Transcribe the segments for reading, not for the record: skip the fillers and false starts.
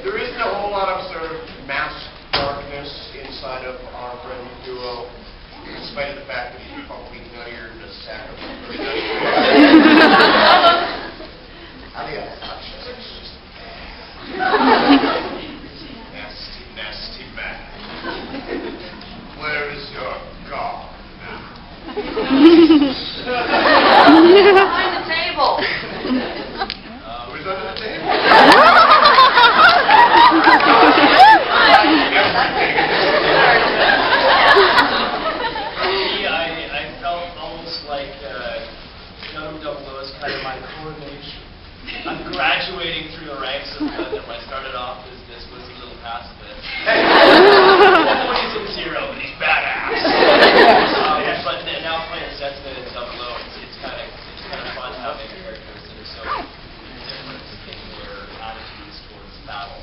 There isn't a whole lot of sort of mass darkness inside of our friendly duo, in spite of the fact that he's probably nuttier than a sack of nasty, nasty man. Where is your god now? Behind the table. Who's under the table? I felt almost like Gundam was kind of my coronation. I'm graduating through the ranks of Gundam. I started off as this, was a little pacifist. He's a zero, but he's badass. But now playing Setsuna and Double O, it's kind of fun having characters that are so different in their attitudes towards battle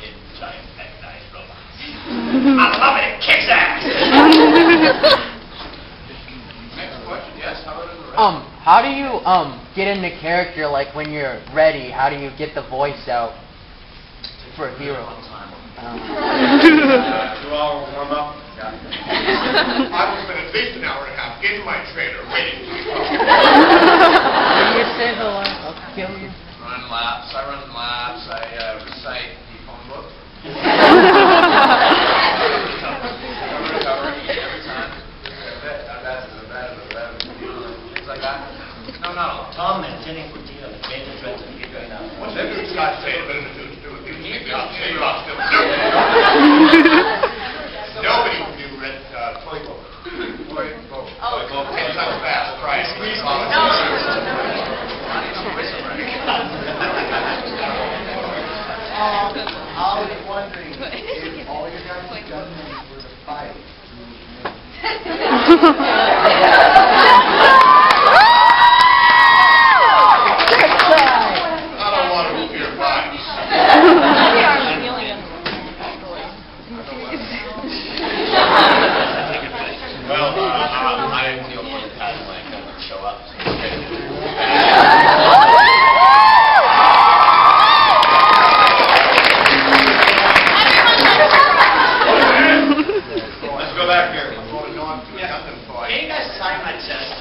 in giant mechanized robots. I love it. It kicks ass. Next question. Yes. How about in the rest? How do you get into character? Like when you're ready, how do you get the voice out for a hero? Do all warm up? I will spend at least an hour and a half in my trailer waiting for you. You say hello, I'll kill you. Run laps. I run laps. I recite the phone book. Recover every time. Things like that. No, not all. Tom Mantining for Tina, the major friends of you right now. What's that dude's got to say? Better than to do with you. Nobody can do red toy book. Toy book. Oh. 10 times fast. Try it. I was wondering if all your guys' Gundams were to fight. I don't want to move your bodies. Well, I didn't deal with the pattern when I couldn't show up. Let's go back here. I'm holding on to a Gundam toy. Can you guys sign my chest?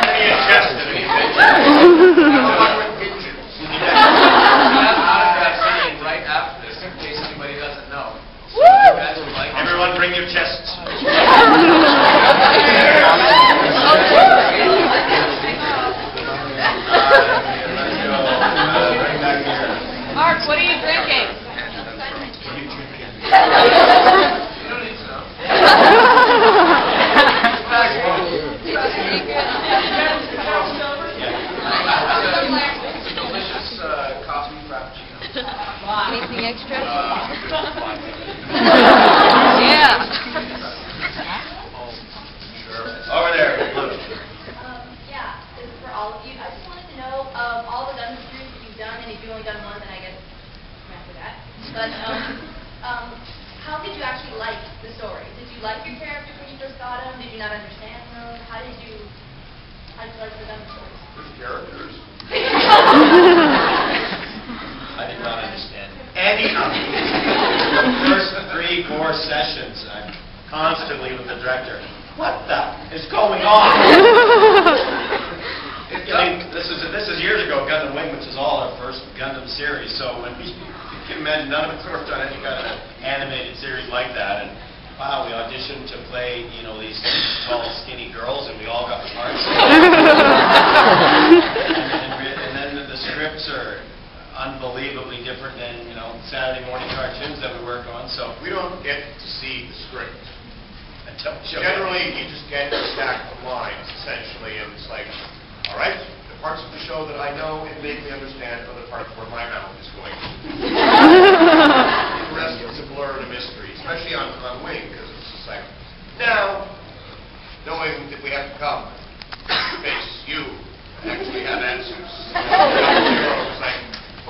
Any adjusted anything? I went pigeons. Autograph signing right after this, in case anybody doesn't know. So you guys would like Everyone bring your chests. Mark, what are you drinking? You don't need to know. It's a delicious coffee frappuccino. Anything extra? Yeah. Over there. Yeah, this is for all of you. I just wanted to know all the Gundam series that you've done, and if you've only done one, then I guess after that. But how did you actually like the story? Did you like your characters when you first got them? Did you not understand them? How did you like the Gundam stories? Who's characters? I did not understand any of it. The first 3-4 sessions, I'm constantly with the director. What the is going on? I mean, this is years ago, Gundam Wing, which is all our first Gundam series. So when you can imagine, none of us worked on any kind of animated series like that. And wow, we auditioned to play, these tall, skinny girls, and we all got the parts. and then the scripts are unbelievably different than Saturday morning cartoons that we work on. So We don't get to see the script. until Generally, you just get a stack of lines, essentially, and it's like, all right, the parts of the show that I know and vaguely understand are the parts where my mouth is going. The rest is a blur and a mystery, especially on Wing, because it's just like, now, knowing that we have to come face you actually have answers. It's like,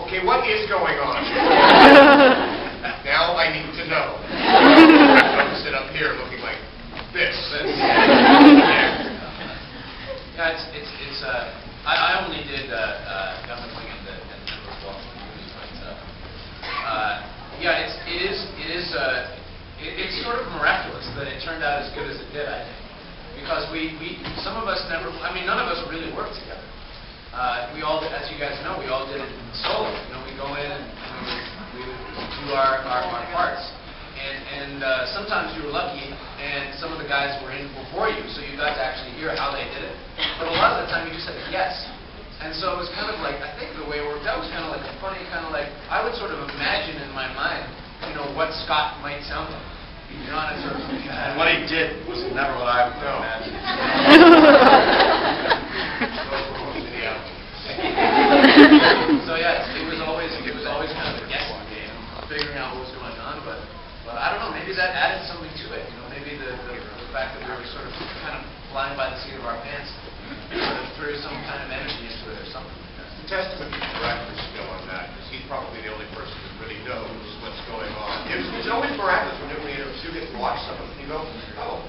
okay, what is going on? Now I need to know. I don't sit up here looking like this. Yeah, I only did Gundam Wing and number 12 movies, but yeah, it's sort of miraculous that it turned out as good as it did. I think because some of us never. I mean, none of us really worked together. We all, as you guys know, we all did it solo. You know, we go in and we would do our parts. And sometimes you were lucky, and some of the guys were in before you, so you got to actually hear how they did it. But a lot of the time, you just said yes. And so it was kind of like, I think the way it worked out was kind of like a funny, kind of like, I would sort of imagine in my mind, you know, what Scott might sound like. You know, and sort of, and what he did was never what I would imagine. So yeah, it was always kind of a guessing game, figuring out what was going on, but I don't know, maybe that added something to it. You know, maybe the fact that we were sort of kind of flying by the seat of our pants sort of threw some kind of energy into it or something. Testament to the director's skill on that, because he's probably the only person who really knows what's going on. It's always miraculous when you get to watch someone and you go, oh,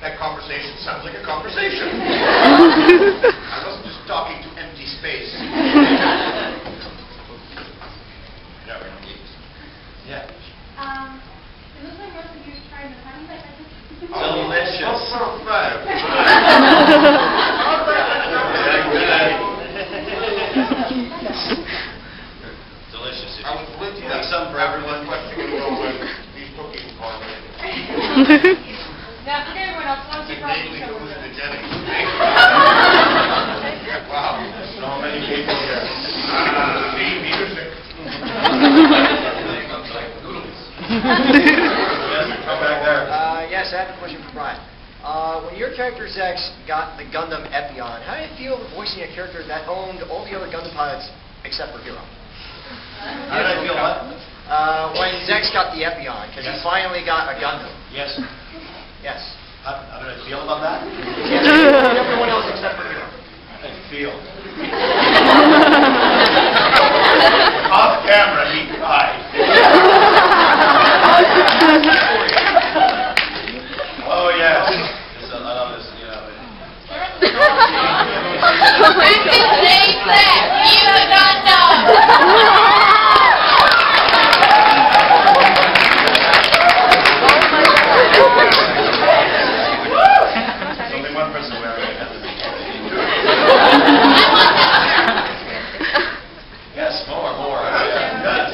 that conversation sounds like a conversation. I wasn't just talking to empty space. Yeah. It looks like most of you tried the honey, but I just... Delicious. Delicious. I was with you. Some for everyone. Question to go with these cookies for me. Now, forget everyone else. Why don't you probably Namely, show us? hallucinogenic. Wow. So many people here. See, music. Come back there. Yes, I have a question for Brian. When your character Zex got the Gundam Epion, how did you feel voicing a character that owned all the other Gundam pilots except for Hero? How did I feel what? When Zex got the Epion, because he finally got a Gundam. Yes. Yes. How did I feel about that? Yes, everyone else except for Hero. I feel. Off camera, he cried. Oh, yes. I love this, you know. Who's been saying that? You don't know. There's only one person who ever had this. Yes, more. Yes.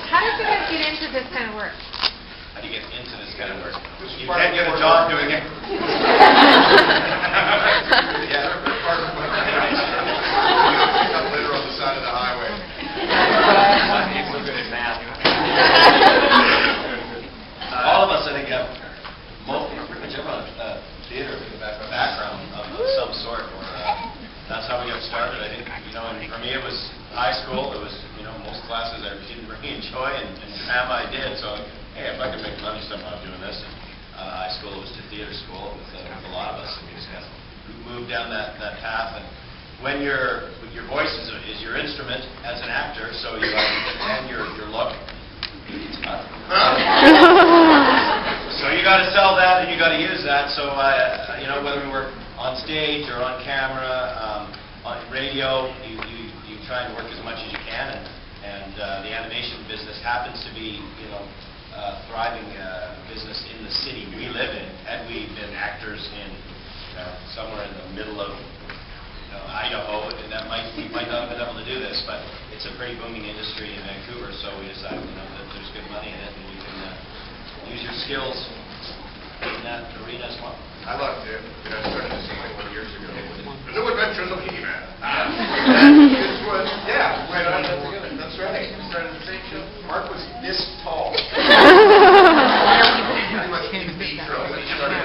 How did you guys get into this kind of work? How do you get into this kind of work? You can't get a job doing it. Yeah. Got litter on the side of the highway. He's so good at math. All of us, I think, have pretty much everyone a theater background of some sort. That's how we got started. I think, you know, and for me it was high school. It was, you know, most classes I didn't really enjoy, and drama I did. So, hey, if I could make money somehow doing this. And, high school was to theater school with a lot of us, and we just kind of moved down that path. And when your voice is your instrument as an actor, so you and your look. So you got to sell that and you got to use that. So you know, whether we work on stage or on camera, on radio, you try and work as much as you can. And the animation business happens to be, you know, thriving business in the city we live in. Had we been actors in somewhere in the middle of Idaho, and we might not have been able to do this, but it's a pretty booming industry in Vancouver, so we decided, you know, that there's good money in it, and you can use your skills in that arena as well. I loved it. I started this 21 years ago. The New Adventures of He-Man. This was, yeah, right on. That's right. We started the same show. Mark was this tall. Pretty much in vitro when he started.